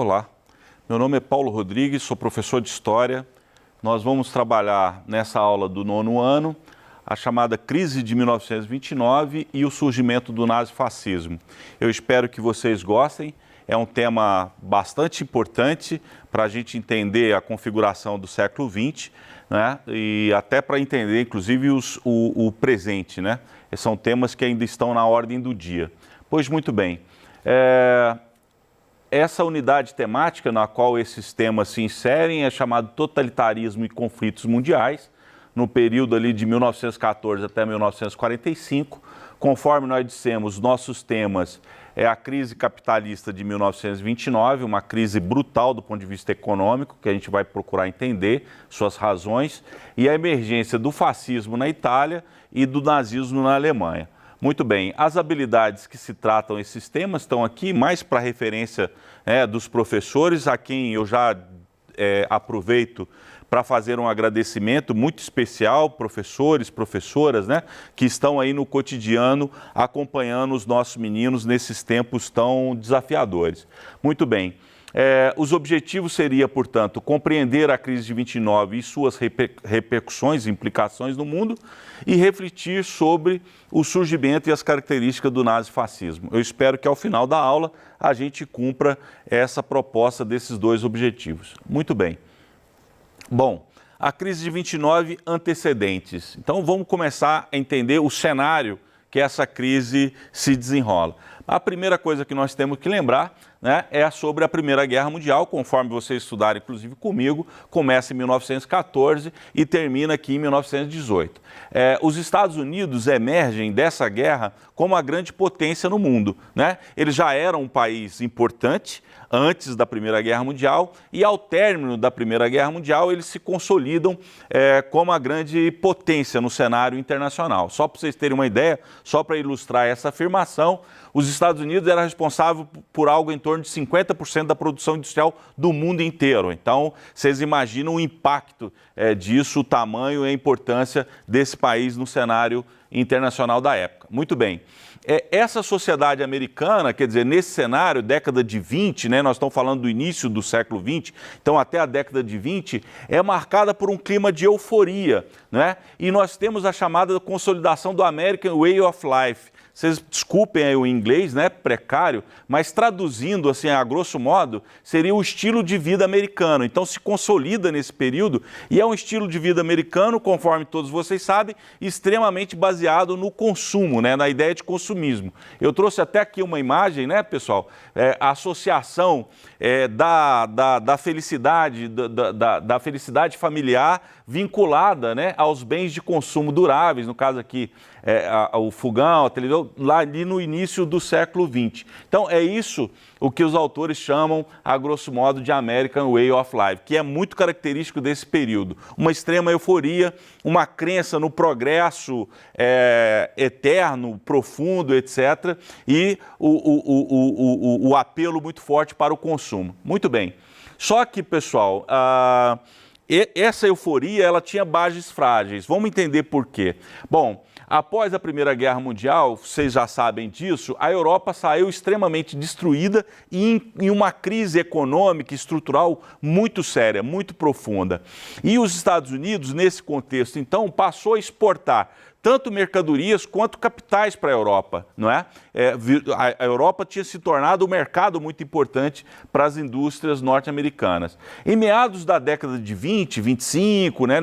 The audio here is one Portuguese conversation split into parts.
Olá, meu nome é Paulo Rodrigues, sou professor de História. Nós vamos trabalhar nessa aula do 9º ano a chamada crise de 1929 e o surgimento do nazifascismo. Eu espero que vocês gostem, é um tema bastante importante para a gente entender a configuração do século XX, né? E até para entender, inclusive, o presente, né? São temas que ainda estão na ordem do dia. Pois muito bem, essa unidade temática na qual esses temas se inserem é chamado Totalitarismo e Conflitos Mundiais, no período ali de 1914 até 1945. Conforme nós dissemos, nossos temas é a crise capitalista de 1929, uma crise brutal do ponto de vista econômico, que a gente vai procurar entender suas razões, e a emergência do fascismo na Itália e do nazismo na Alemanha. Muito bem, as habilidades que se tratam esses temas estão aqui, mais para referência dos professores, a quem eu já aproveito para fazer um agradecimento muito especial, professores, professoras, né, que estão aí no cotidiano acompanhando os nossos meninos nesses tempos tão desafiadores. Muito bem. Os objetivos seriam, portanto, compreender a crise de 29 e suas repercussões e implicações no mundo e refletir sobre o surgimento e as características do nazifascismo. Eu espero que ao final da aula a gente cumpra essa proposta desses dois objetivos. Muito bem. Bom, a crise de 29, antecedentes. Então vamos começar a entender o cenário que essa crise se desenrola. A primeira coisa que nós temos que lembrar, né, é sobre a Primeira Guerra Mundial, conforme vocês estudaram, inclusive comigo, começa em 1914 e termina aqui em 1918. Os Estados Unidos emergem dessa guerra como a grande potência no mundo, né? Eles já eram um país importante antes da Primeira Guerra Mundial e ao término da Primeira Guerra Mundial eles se consolidam como a grande potência no cenário internacional. Só para vocês terem uma ideia, só para ilustrar essa afirmação, os Estados Unidos eram responsáveis por algo em torno de 50% da produção industrial do mundo inteiro. Então, vocês imaginam o impacto disso, o tamanho e a importância desse país no cenário internacional da época. Muito bem. Essa sociedade americana, quer dizer, nesse cenário, década de 20, né, nós estamos falando do início do século 20, então até a década de 20, é marcada por um clima de euforia, né? E nós temos a chamada consolidação do American Way of Life. Vocês desculpem aí o inglês, né, precário, mas traduzindo assim a grosso modo, seria o estilo de vida americano. Então se consolida nesse período e é um estilo de vida americano, conforme todos vocês sabem, extremamente baseado no consumo, né, na ideia de consumismo. Eu trouxe até aqui uma imagem, né, pessoal, a associação da felicidade, da felicidade familiar vinculada, né, aos bens de consumo duráveis, no caso aqui o fogão, a televisão, lá ali no início do século XX. Então é isso o que os autores chamam, a grosso modo, de American Way of Life, que é muito característico desse período. Uma extrema euforia, uma crença no progresso eterno, profundo, etc. E o apelo muito forte para o consumo. Muito bem. Só que, pessoal, essa euforia ela tinha bases frágeis. Vamos entender por quê. Bom, após a Primeira Guerra Mundial, vocês já sabem disso, a Europa saiu extremamente destruída e em uma crise econômica e estrutural muito séria, muito profunda. E os Estados Unidos, nesse contexto, então, passou a exportar tanto mercadorias quanto capitais para a Europa, não é? A Europa tinha se tornado um mercado muito importante para as indústrias norte-americanas. Em meados da década de 20, 25, né,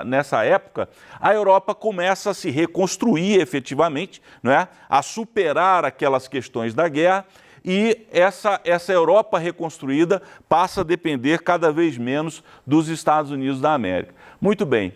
nessa época, a Europa começa a se reconstruir efetivamente, não é? A superar aquelas questões da guerra, e essa Europa reconstruída passa a depender cada vez menos dos Estados Unidos da América. Muito bem.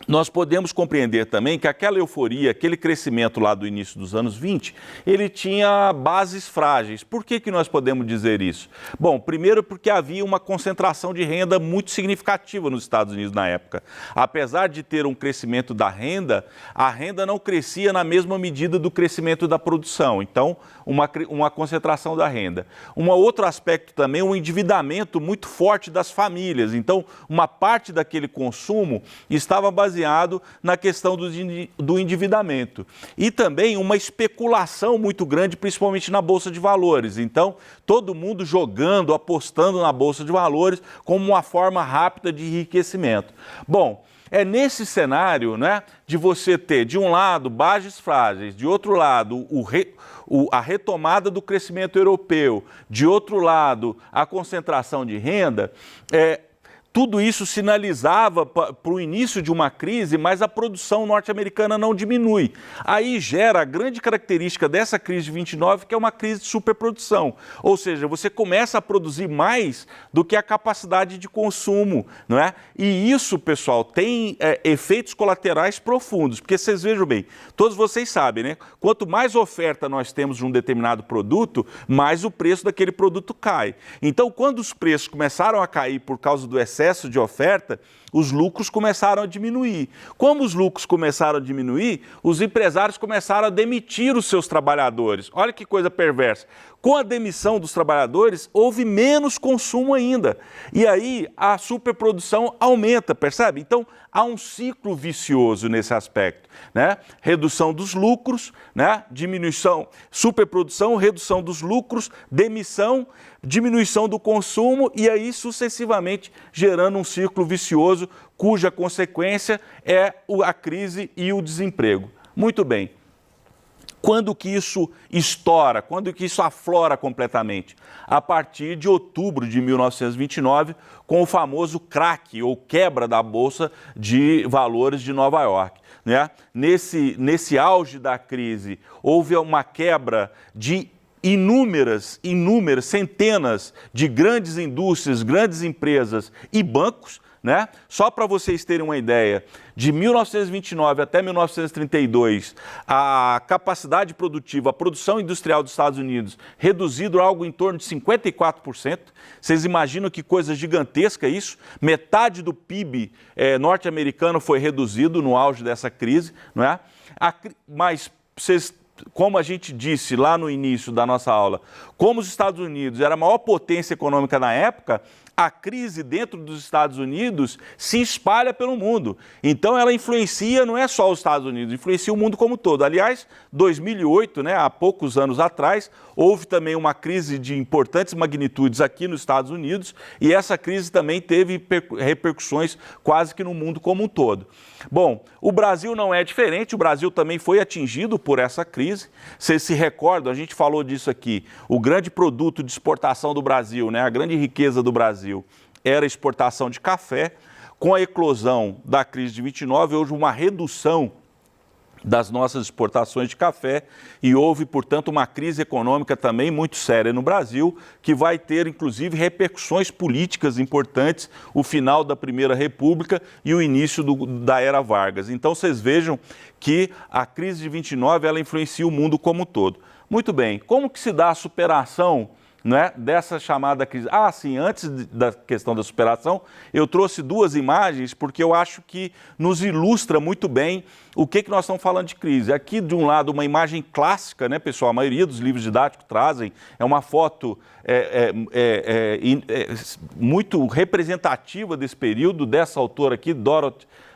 Nós podemos compreender também que aquela euforia, aquele crescimento lá do início dos anos 20, ele tinha bases frágeis. Por que nós podemos dizer isso? Bom, primeiro porque havia uma concentração de renda muito significativa nos Estados Unidos na época. Apesar de ter um crescimento da renda, a renda não crescia na mesma medida do crescimento da produção. Então, uma concentração da renda. Um outro aspecto também, um endividamento muito forte das famílias. Então, uma parte daquele consumo estava baseado baseado na questão do endividamento. E também uma especulação muito grande, principalmente na Bolsa de Valores. Então, todo mundo jogando, apostando na Bolsa de Valores como uma forma rápida de enriquecimento. Bom, é nesse cenário, né, de você ter, de um lado, bases frágeis, de outro lado, a retomada do crescimento europeu, de outro lado, a concentração de renda, tudo isso sinalizava para o início de uma crise, mas a produção norte-americana não diminui. Aí gera a grande característica dessa crise de 29, que é uma crise de superprodução. Ou seja, você começa a produzir mais do que a capacidade de consumo, não é? E isso, pessoal, tem efeitos colaterais profundos, porque vocês vejam bem, todos vocês sabem, né? Quanto mais oferta nós temos de um determinado produto, mais o preço daquele produto cai. Então, quando os preços começaram a cair por causa do excesso de oferta, os lucros começaram a diminuir. Como os lucros começaram a diminuir, os empresários começaram a demitir os seus trabalhadores. Olha que coisa perversa. Com a demissão dos trabalhadores, houve menos consumo ainda. E aí a superprodução aumenta, percebe? Então há um ciclo vicioso nesse aspecto, né? Redução dos lucros, né? Diminuição, superprodução, redução dos lucros, demissão, diminuição do consumo e aí sucessivamente gerando um ciclo vicioso cuja consequência é a crise e o desemprego. Muito bem. Quando que isso estoura? Quando que isso aflora completamente? A partir de outubro de 1929, com o famoso crack ou quebra da Bolsa de Valores de Nova York, né? Nesse auge da crise, houve uma quebra de inúmeras, centenas de grandes indústrias, grandes empresas e bancos, né? Só para vocês terem uma ideia, de 1929 até 1932, a capacidade produtiva, a produção industrial dos Estados Unidos reduzido algo em torno de 54%. Vocês imaginam que coisa gigantesca isso? Metade do PIB norte-americano foi reduzido no auge dessa crise, não é? Mas vocês, como a gente disse lá no início da nossa aula, como os Estados Unidos era a maior potência econômica na época, a crise dentro dos Estados Unidos se espalha pelo mundo. Então ela influencia, não é só os Estados Unidos, influencia o mundo como um todo. Aliás, 2008, né, há poucos anos atrás, houve também uma crise de importantes magnitudes aqui nos Estados Unidos e essa crise também teve repercussões quase que no mundo como um todo. Bom, o Brasil não é diferente, o Brasil também foi atingido por essa crise. Vocês se recordam, a gente falou disso aqui, o grande produto de exportação do Brasil, né, a grande riqueza do Brasil, era a exportação de café. Com a eclosão da crise de 29, houve uma redução das nossas exportações de café e houve, portanto, uma crise econômica também muito séria no Brasil, que vai ter, inclusive, repercussões políticas importantes, o final da Primeira República e o início da Era Vargas. Então, vocês vejam que a crise de 29, ela influencia o mundo como um todo. Muito bem, como que se dá a superação, né, dessa chamada crise? Ah, sim, antes da questão da superação, eu trouxe duas imagens porque eu acho que nos ilustra muito bem o que nós estamos falando de crise. Aqui, de um lado, uma imagem clássica, né, pessoal? A maioria dos livros didáticos trazem, é uma foto muito representativa desse período, dessa autora aqui,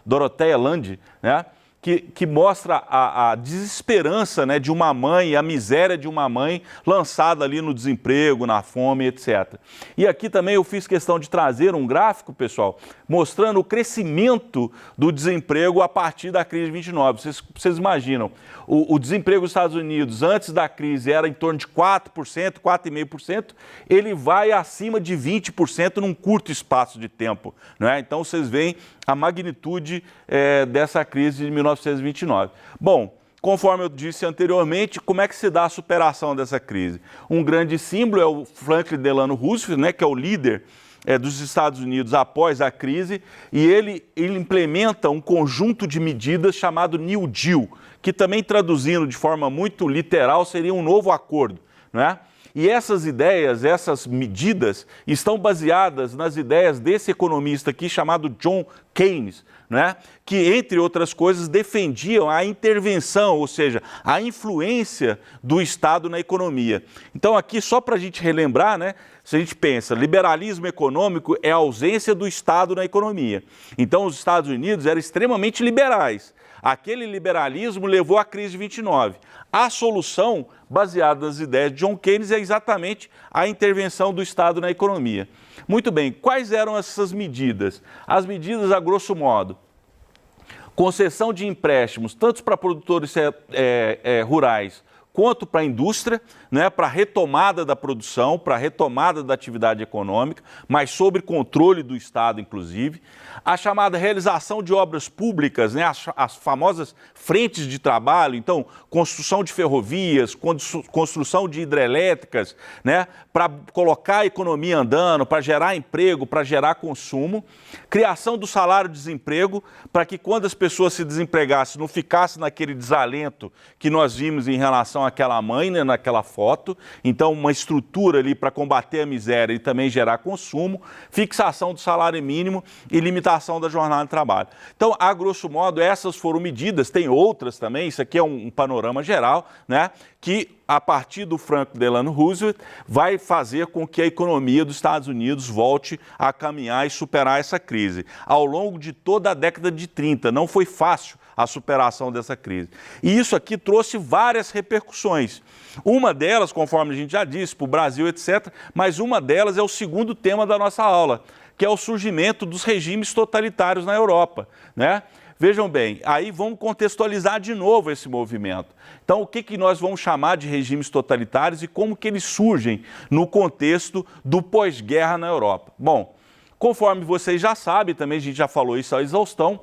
Dorothea Lange, né? Que mostra a desesperança, né, de uma mãe, a miséria de uma mãe lançada ali no desemprego, na fome, etc. E aqui também eu fiz questão de trazer um gráfico, pessoal, mostrando o crescimento do desemprego a partir da crise de 29. Vocês imaginam, o desemprego dos Estados Unidos antes da crise era em torno de 4%, 4,5%, ele vai acima de 20% num curto espaço de tempo, não é? Então vocês veem a magnitude dessa crise de 1929. Bom, conforme eu disse anteriormente, como é que se dá a superação dessa crise? Um grande símbolo é o Franklin Delano Roosevelt, né, que é o líder dos Estados Unidos após a crise, e ele implementa um conjunto de medidas chamado New Deal, que também traduzindo de forma muito literal seria um novo acordo, não é? E essas ideias, essas medidas, estão baseadas nas ideias desse economista aqui chamado John Keynes, né? Que, entre outras coisas, defendiam a intervenção, ou seja, a influência do Estado na economia. Então, aqui, só para a gente relembrar, né? Se a gente pensa, liberalismo econômico é a ausência do Estado na economia. Então, os Estados Unidos eram extremamente liberais. Aquele liberalismo levou à crise de 29. A solução, baseada nas ideias de John Keynes, é exatamente a intervenção do Estado na economia. Muito bem, quais eram essas medidas? As medidas, a grosso modo, concessão de empréstimos, tanto para produtores rurais quanto para a indústria, né, para a retomada da produção, para a retomada da atividade econômica, mas sob controle do Estado, inclusive. A chamada realização de obras públicas, né, as famosas frentes de trabalho, então, construção de ferrovias, construção de hidrelétricas, né, para colocar a economia andando, para gerar emprego, para gerar consumo. Criação do salário-desemprego, para que quando as pessoas se desempregassem, não ficasse naquele desalento que nós vimos em relação àquela mãe, né, naquela foto. Então, uma estrutura ali para combater a miséria e também gerar consumo, fixação do salário mínimo e limitação da jornada de trabalho. Então, a grosso modo, essas foram medidas, tem outras também, isso aqui é um panorama geral, né, que a partir do Franklin Delano Roosevelt vai fazer com que a economia dos Estados Unidos volte a caminhar e superar essa crise. Ao longo de toda a década de 30, não foi fácil a superação dessa crise. E isso aqui trouxe várias repercussões. Uma delas, conforme a gente já disse, para o Brasil, etc., mas uma delas é o segundo tema da nossa aula, que é o surgimento dos regimes totalitários na Europa, né? Vejam bem, aí vamos contextualizar de novo esse movimento. Então, o que nós vamos chamar de regimes totalitários e como que eles surgem no contexto do pós-guerra na Europa? Bom, conforme vocês já sabem, também a gente já falou isso à exaustão,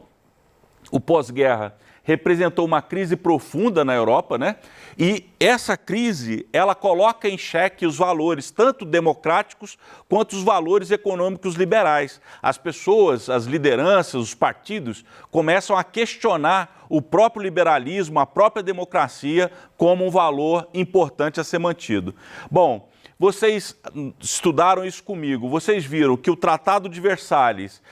o pós-guerra representou uma crise profunda na Europa, né? E essa crise, ela coloca em xeque os valores tanto democráticos quanto os valores econômicos liberais. As pessoas, as lideranças, os partidos começam a questionar o próprio liberalismo, a própria democracia como um valor importante a ser mantido. Bom, vocês estudaram isso comigo, vocês viram que o Tratado de Versalhes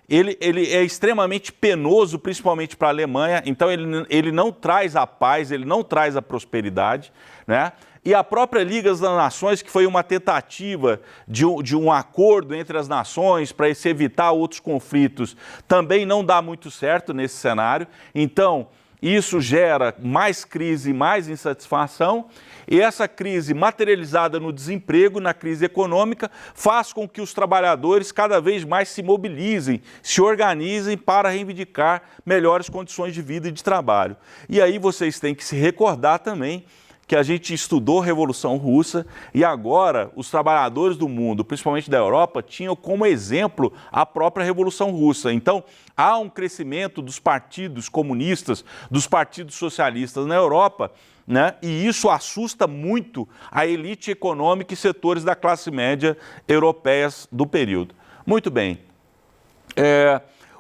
ele é extremamente penoso, principalmente para a Alemanha, então ele não traz a paz, ele não traz a prosperidade, né? E a própria Liga das Nações, que foi uma tentativa de um acordo entre as nações para se evitar outros conflitos, também não dá muito certo nesse cenário. Então, isso gera mais crise, mais insatisfação, e essa crise materializada no desemprego, na crise econômica, faz com que os trabalhadores cada vez mais se mobilizem, se organizem para reivindicar melhores condições de vida e de trabalho. E aí vocês têm que se recordar também que a gente estudou a Revolução Russa e agora os trabalhadores do mundo, principalmente da Europa, tinham como exemplo a própria Revolução Russa. Então, há um crescimento dos partidos comunistas, dos partidos socialistas na Europa, né? E isso assusta muito a elite econômica e setores da classe média europeias do período. Muito bem.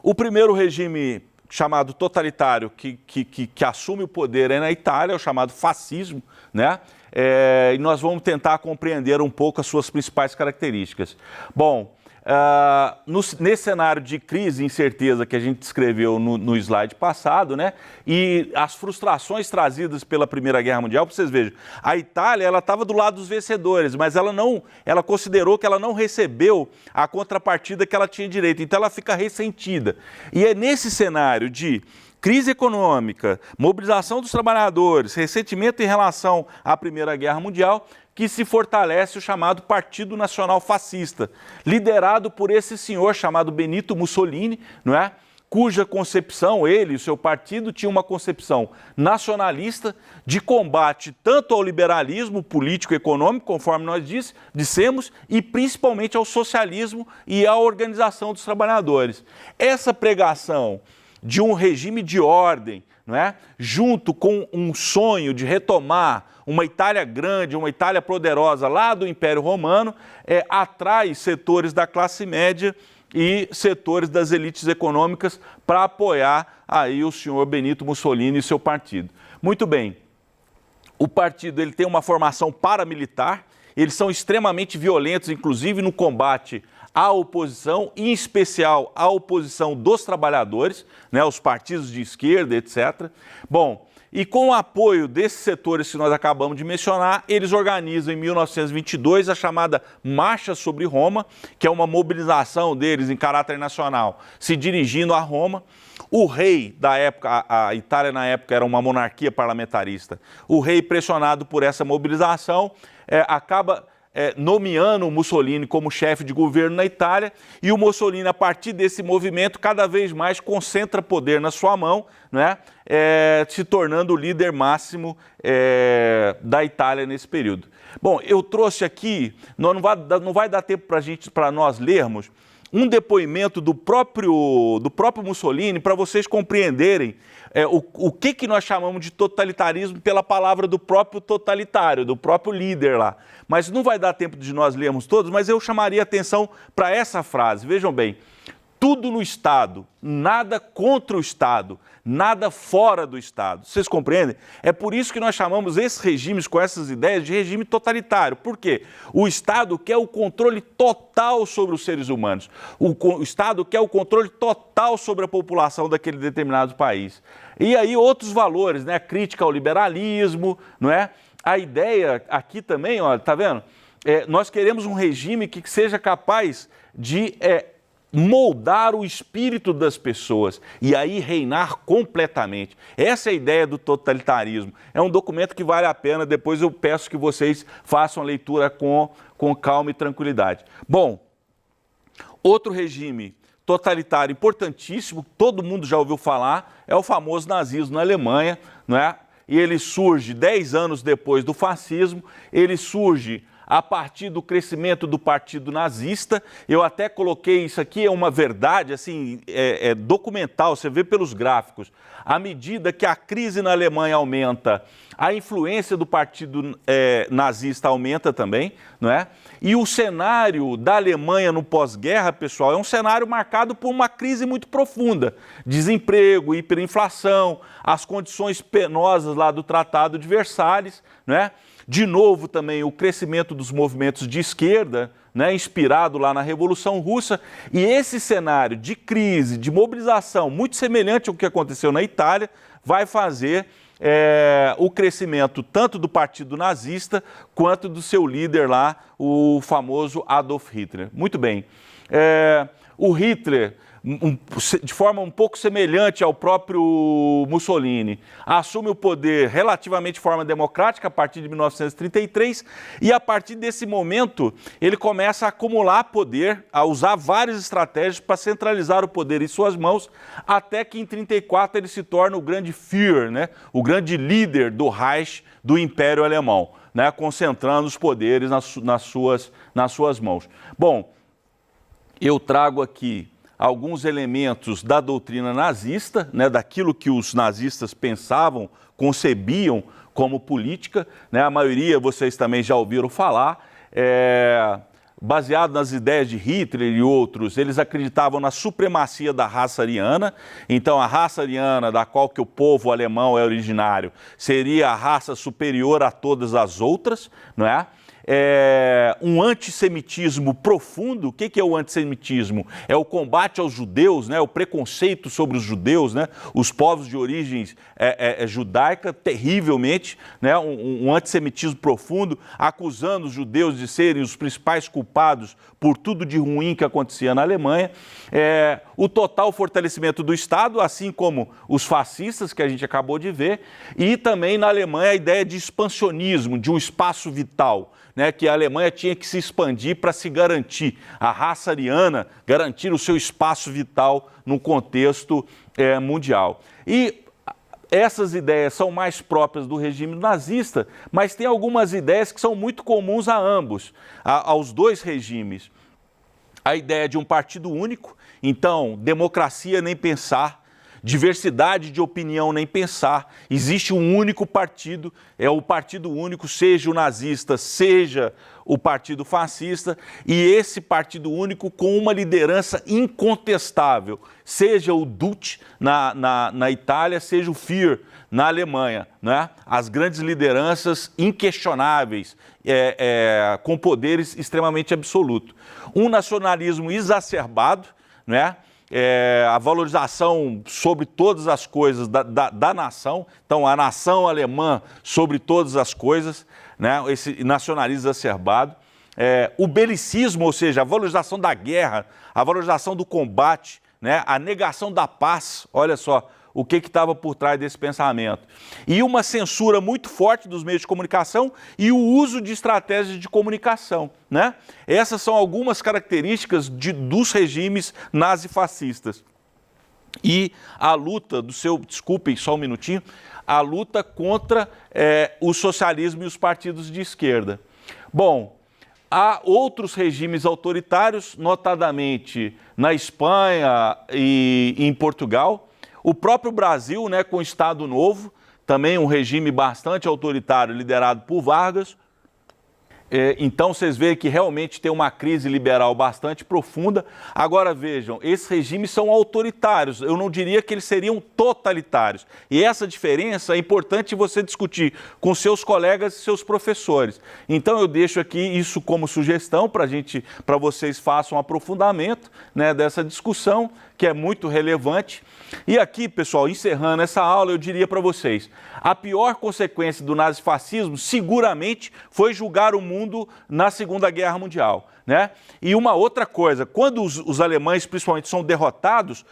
O primeiro regime chamado totalitário que assume o poder é na Itália, é o chamado fascismo, né? E nós vamos tentar compreender um pouco as suas principais características. Bom, nesse cenário de crise e incerteza que a gente descreveu no slide passado, né? E as frustrações trazidas pela Primeira Guerra Mundial, para vocês vejam, a Itália ela estava do lado dos vencedores, mas ela considerou que ela não recebeu a contrapartida que ela tinha direito, então ela fica ressentida. E é nesse cenário de crise econômica, mobilização dos trabalhadores, ressentimento em relação à Primeira Guerra Mundial, que se fortalece o chamado Partido Nacional Fascista, liderado por esse senhor chamado Benito Mussolini, não é? Cuja concepção, ele e o seu partido, tinham uma concepção nacionalista de combate tanto ao liberalismo político e econômico, conforme nós dissemos, e principalmente ao socialismo e à organização dos trabalhadores. Essa pregação de um regime de ordem, não é? Junto com um sonho de retomar uma Itália grande, uma Itália poderosa lá do Império Romano, atrai setores da classe média e setores das elites econômicas para apoiar aí o senhor Benito Mussolini e seu partido. Muito bem. O partido ele tem uma formação paramilitar, eles são extremamente violentos, inclusive no combate à oposição, em especial à oposição dos trabalhadores, né, os partidos de esquerda, etc. Bom, e com o apoio desses setores que nós acabamos de mencionar, eles organizam em 1922 a chamada Marcha sobre Roma, que é uma mobilização deles em caráter nacional, se dirigindo a Roma. O rei da época, a Itália na época era uma monarquia parlamentarista, o rei, pressionado por essa mobilização, acaba nomeando o Mussolini como chefe de governo na Itália, e o Mussolini, a partir desse movimento, cada vez mais concentra poder na sua mão, né, se tornando o líder máximo da Itália nesse período. Bom, eu trouxe aqui, não vai dar tempo para nós lermos, um depoimento do próprio Mussolini para vocês compreenderem o que nós chamamos de totalitarismo pela palavra do próprio totalitário, do próprio líder lá. Mas não vai dar tempo de nós lermos todos, mas eu chamaria atenção para essa frase. Vejam bem, tudo no Estado, nada contra o Estado, nada fora do Estado. Vocês compreendem? É por isso que nós chamamos esses regimes com essas ideias de regime totalitário. Por quê? O Estado quer o controle total sobre os seres humanos. O Estado quer o controle total sobre a população daquele determinado país. E aí outros valores, né? A crítica ao liberalismo, não é? A ideia aqui também, olha, tá vendo? Nós queremos um regime que seja capaz de moldar o espírito das pessoas e aí reinar completamente. Essa é a ideia do totalitarismo. É um documento que vale a pena, depois eu peço que vocês façam a leitura com calma e tranquilidade. Bom, outro regime totalitário importantíssimo, todo mundo já ouviu falar, é o famoso nazismo na Alemanha, não é? E ele surge 10 anos depois do fascismo, ele surge a partir do crescimento do partido nazista. Eu até coloquei isso aqui, é uma verdade, assim, documental, você vê pelos gráficos. À medida que a crise na Alemanha aumenta, a influência do partido nazista aumenta também, não é? E o cenário da Alemanha no pós-guerra, pessoal, é um cenário marcado por uma crise muito profunda. Desemprego, hiperinflação, as condições penosas lá do Tratado de Versalhes, não é? De novo também o crescimento dos movimentos de esquerda, né, inspirado lá na Revolução Russa, e esse cenário de crise, de mobilização, muito semelhante ao que aconteceu na Itália, vai fazer o crescimento tanto do partido nazista quanto do seu líder lá, o famoso Adolf Hitler. Muito bem. O Hitler, de forma um pouco semelhante ao próprio Mussolini, assume o poder relativamente de forma democrática a partir de 1933 e a partir desse momento ele começa a acumular poder, a usar várias estratégias para centralizar o poder em suas mãos, até que em 1934 ele se torna o grande Führer, né? O grande líder do Reich, do Império Alemão, né? Concentrando os poderes nas suas mãos. Bom, eu trago aqui alguns elementos da doutrina nazista, né, daquilo que os nazistas pensavam, concebiam como política, né, a maioria vocês também já ouviram falar, baseado nas ideias de Hitler e outros, eles acreditavam na supremacia da raça ariana. Então a raça ariana, da qual que o povo alemão é originário, seria a raça superior a todas as outras, não é? Um antissemitismo profundo. O que é o antissemitismo? É o combate aos judeus, né? O preconceito sobre os judeus, né? Os povos de origens judaica, terrivelmente, né? Um antissemitismo profundo, acusando os judeus de serem os principais culpados por tudo de ruim que acontecia na Alemanha. O total fortalecimento do Estado, assim como os fascistas que a gente acabou de ver, e também na Alemanha a ideia de expansionismo, de um espaço vital, né, que a Alemanha tinha que se expandir para se garantir, a raça ariana, garantir o seu espaço vital no contexto mundial. E essas ideias são mais próprias do regime nazista, mas tem algumas ideias que são muito comuns a ambos, aos dois regimes. A ideia de um partido único, então, democracia nem pensar, diversidade de opinião nem pensar, existe um único partido, é o partido único, seja o nazista, seja o partido fascista, e esse partido único com uma liderança incontestável, seja o Duce na Itália, seja o Führer na Alemanha, né? As grandes lideranças inquestionáveis, com poderes extremamente absolutos. Um nacionalismo exacerbado, né? A valorização sobre todas as coisas da nação, então a nação alemã sobre todas as coisas, né? Esse nacionalismo exacerbado, o belicismo, ou seja, a valorização da guerra, a valorização do combate, né? A negação da paz, olha só o que estava por trás desse pensamento. E uma censura muito forte dos meios de comunicação e o uso de estratégias de comunicação, né? Essas são algumas características dos regimes nazifascistas. E a luta desculpem só um minutinho, a luta contra o socialismo e os partidos de esquerda. Bom, há outros regimes autoritários, notadamente na Espanha e em Portugal. O próprio Brasil, né, com o Estado Novo, também um regime bastante autoritário, liderado por Vargas. Então, vocês veem que realmente tem uma crise liberal bastante profunda. Agora, vejam, esses regimes são autoritários, eu não diria que eles seriam totalitários. E essa diferença é importante você discutir com seus colegas e seus professores. Então, eu deixo aqui isso como sugestão para vocês façam um aprofundamento, né, dessa discussão, que é muito relevante. E aqui, pessoal, encerrando essa aula, eu diria para vocês, a pior consequência do nazifascismo seguramente foi julgar o mundo na Segunda Guerra Mundial, né? E uma outra coisa, quando os alemães principalmente são derrotados,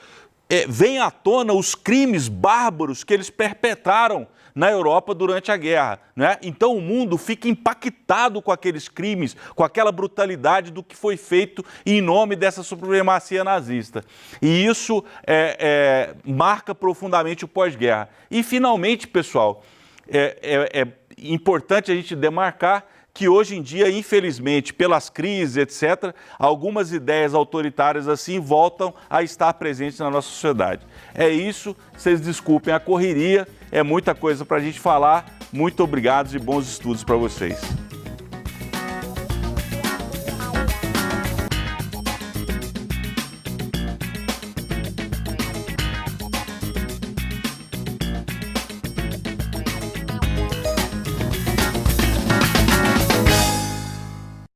vem à tona os crimes bárbaros que eles perpetraram na Europa durante a guerra, né? Então o mundo fica impactado com aqueles crimes, com aquela brutalidade do que foi feito em nome dessa supremacia nazista. E isso marca profundamente o pós-guerra. E finalmente, pessoal, é importante a gente demarcar que hoje em dia, infelizmente, pelas crises, etc., algumas ideias autoritárias assim voltam a estar presentes na nossa sociedade. É isso, vocês desculpem a correria, é muita coisa para a gente falar. Muito obrigado e bons estudos para vocês.